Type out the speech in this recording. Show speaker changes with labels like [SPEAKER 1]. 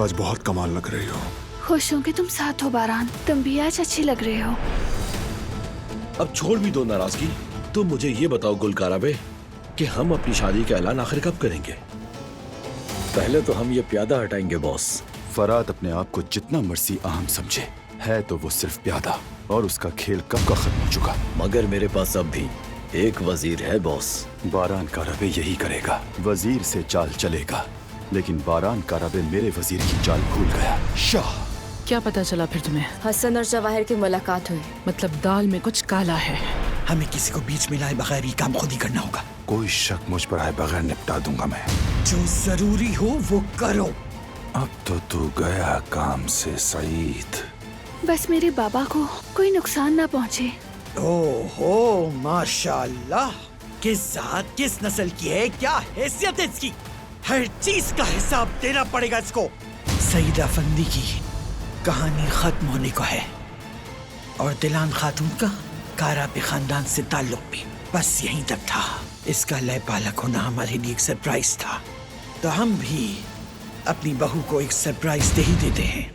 [SPEAKER 1] आज बहुत कमाल लग रही हो।
[SPEAKER 2] खुश हूँ कि तुम साथ हो बारान, तुम भी आज अच्छी लग रहे हो।
[SPEAKER 3] अब छोड़ भी दो नाराजगी। तुम मुझे ये बताओ गुलकाराबे कि हम अपनी शादी का ऐलान आखिर कब करेंगे?
[SPEAKER 4] पहले तो हम ये प्यादा हटाएंगे बॉस।
[SPEAKER 5] फराद अपने आप को जितना मर्जी अहम समझे, है तो वो सिर्फ प्यादा, और उसका खेल कब का खत्म हो चुका।
[SPEAKER 4] मगर मेरे पास अब भी एक वजीर है बॉस।
[SPEAKER 5] बारान का रबे यही करेगा, वजीर से चाल चलेगा, लेकिन बारान का रबे मेरे वजीर की चाल भूल गया। शाह,
[SPEAKER 6] क्या पता चला फिर तुम्हें?
[SPEAKER 7] हसन और जवाहिर की मुलाकात हुई।
[SPEAKER 6] मतलब दाल में कुछ काला है।
[SPEAKER 8] हमें किसी को बीच में लाए बगैर ये काम खुद ही करना होगा।
[SPEAKER 1] कोई शक मुझ पर आए बगैर निपटा दूंगा मैं।
[SPEAKER 8] जो जरूरी हो वो करो।
[SPEAKER 1] अब तो तू गया काम से सईद।
[SPEAKER 2] बस मेरे बाबा को कोई नुकसान ना पहुँचे।
[SPEAKER 8] ओहो माशाल्लाह, किस जात किस नस्ल की है, क्या हैसियत है इसकी, हर चीज का हिसाब देना पड़ेगा इसको। सईद अफंदी की कहानी खत्म होने को है और दिलान खातून का काराबे खानदान से ताल्लुक भी बस यहीं तक था। इसका लय पालक होना हमारे लिए एक सरप्राइज था, तो हम भी अपनी बहू को एक सरप्राइज दे ही देते हैं।